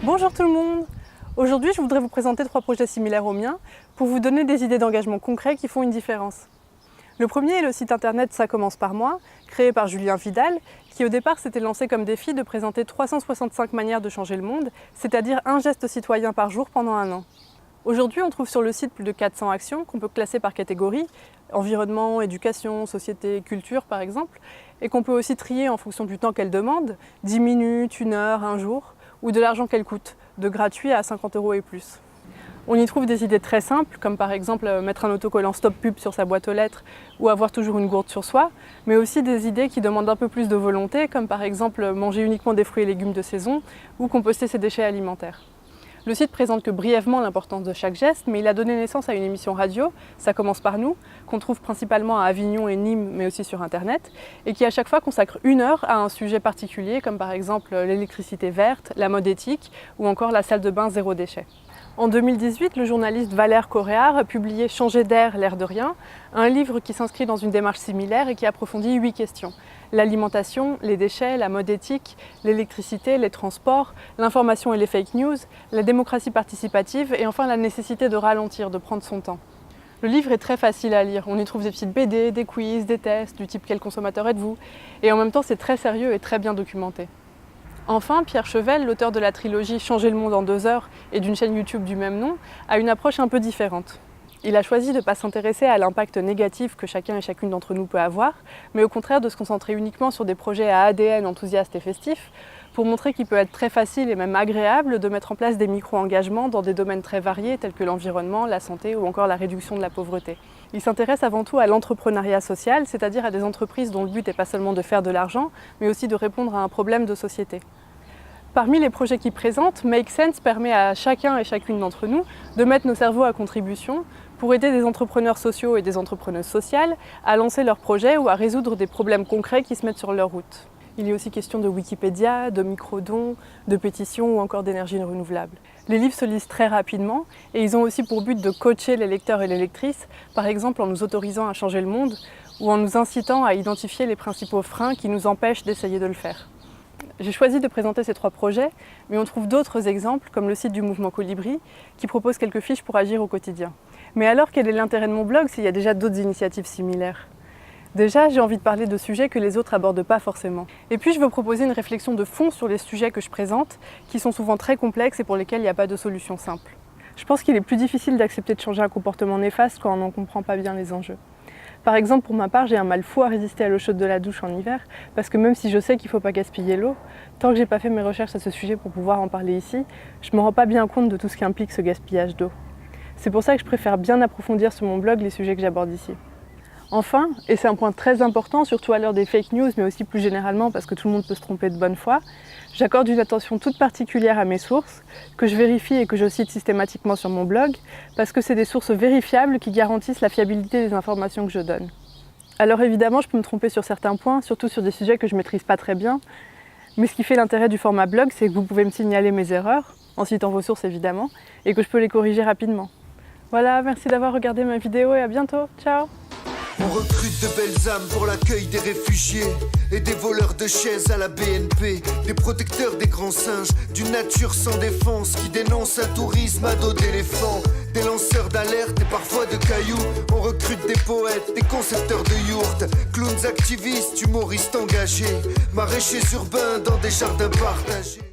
Bonjour tout le monde! Aujourd'hui, je voudrais vous présenter 3 projets similaires aux miens pour vous donner des idées d'engagement concrets qui font une différence. Le premier est le site internet Ça commence par moi, créé par Julien Vidal, qui au départ s'était lancé comme défi de présenter 365 manières de changer le monde, c'est-à-dire un geste citoyen par jour pendant un an. Aujourd'hui, on trouve sur le site plus de 400 actions qu'on peut classer par catégorie, environnement, éducation, société, culture par exemple, et qu'on peut aussi trier en fonction du temps qu'elles demandent, 10 minutes, 1 heure, 1 jour, ou de l'argent qu'elles coûtent, de gratuit à 50 € et plus. On y trouve des idées très simples, comme par exemple mettre un autocollant Stop Pub sur sa boîte aux lettres ou avoir toujours une gourde sur soi, mais aussi des idées qui demandent un peu plus de volonté, comme par exemple manger uniquement des fruits et légumes de saison ou composter ses déchets alimentaires. Le site présente que brièvement l'importance de chaque geste, mais il a donné naissance à une émission radio, Ça commence par nous, qu'on trouve principalement à Avignon et Nîmes, mais aussi sur Internet, et qui à chaque fois consacre 1 heure à un sujet particulier, comme par exemple l'électricité verte, la mode éthique, ou encore la salle de bain zéro déchet. En 2018, le journaliste Valère Coréard a publié Changer d'air, l'air de rien, un livre qui s'inscrit dans une démarche similaire et qui approfondit 8 questions. L'alimentation, les déchets, la mode éthique, l'électricité, les transports, l'information et les fake news, la démocratie participative et enfin la nécessité de ralentir, de prendre son temps. Le livre est très facile à lire, on y trouve des petites BD, des quiz, des tests du type « Quel consommateur êtes-vous ?» et en même temps c'est très sérieux et très bien documenté. Enfin, Pierre Chevelle, l'auteur de la trilogie Changer le monde en 2 heures et d'une chaîne YouTube du même nom, a une approche un peu différente. Il a choisi de ne pas s'intéresser à l'impact négatif que chacun et chacune d'entre nous peut avoir, mais au contraire de se concentrer uniquement sur des projets à ADN enthousiastes et festifs, pour montrer qu'il peut être très facile et même agréable de mettre en place des micro-engagements dans des domaines très variés tels que l'environnement, la santé ou encore la réduction de la pauvreté. Il s'intéresse avant tout à l'entrepreneuriat social, c'est-à-dire à des entreprises dont le but n'est pas seulement de faire de l'argent, mais aussi de répondre à un problème de société. Parmi les projets qu'il présente, Make Sense permet à chacun et chacune d'entre nous de mettre nos cerveaux à contribution pour aider des entrepreneurs sociaux et des entrepreneuses sociales à lancer leurs projets ou à résoudre des problèmes concrets qui se mettent sur leur route. Il est aussi question de Wikipédia, de micro-dons, de pétitions ou encore d'énergie renouvelable. Les livres se lisent très rapidement et ils ont aussi pour but de coacher les lecteurs et les lectrices, par exemple en nous autorisant à changer le monde ou en nous incitant à identifier les principaux freins qui nous empêchent d'essayer de le faire. J'ai choisi de présenter ces 3 projets, mais on trouve d'autres exemples, comme le site du mouvement Colibri, qui propose quelques fiches pour agir au quotidien. Mais alors, quel est l'intérêt de mon blog s'il y a déjà d'autres initiatives similaires ? Déjà, j'ai envie de parler de sujets que les autres abordent pas forcément. Et puis, je veux proposer une réflexion de fond sur les sujets que je présente, qui sont souvent très complexes et pour lesquels il n'y a pas de solution simple. Je pense qu'il est plus difficile d'accepter de changer un comportement néfaste quand on n'en comprend pas bien les enjeux. Par exemple, pour ma part, j'ai un mal fou à résister à l'eau chaude de la douche en hiver, parce que même si je sais qu'il ne faut pas gaspiller l'eau, tant que j'ai pas fait mes recherches à ce sujet pour pouvoir en parler ici, je me rends pas bien compte de tout ce qu'implique ce gaspillage d'eau. C'est pour ça que je préfère bien approfondir sur mon blog les sujets que j'aborde ici. Enfin, et c'est un point très important, surtout à l'heure des fake news, mais aussi plus généralement parce que tout le monde peut se tromper de bonne foi, j'accorde une attention toute particulière à mes sources, que je vérifie et que je cite systématiquement sur mon blog, parce que c'est des sources vérifiables qui garantissent la fiabilité des informations que je donne. Alors évidemment, je peux me tromper sur certains points, surtout sur des sujets que je ne maîtrise pas très bien, mais ce qui fait l'intérêt du format blog, c'est que vous pouvez me signaler mes erreurs, en citant vos sources évidemment, et que je peux les corriger rapidement. Voilà, merci d'avoir regardé ma vidéo et à bientôt, ciao! On recrute de belles âmes pour l'accueil des réfugiés et des voleurs de chaises à la BNP, des protecteurs des grands singes, d'une nature sans défense qui dénonce un tourisme à dos d'éléphants, des lanceurs d'alerte et parfois de cailloux. On recrute des poètes, des concepteurs de yourtes, clowns activistes, humoristes engagés, maraîchers urbains dans des jardins partagés.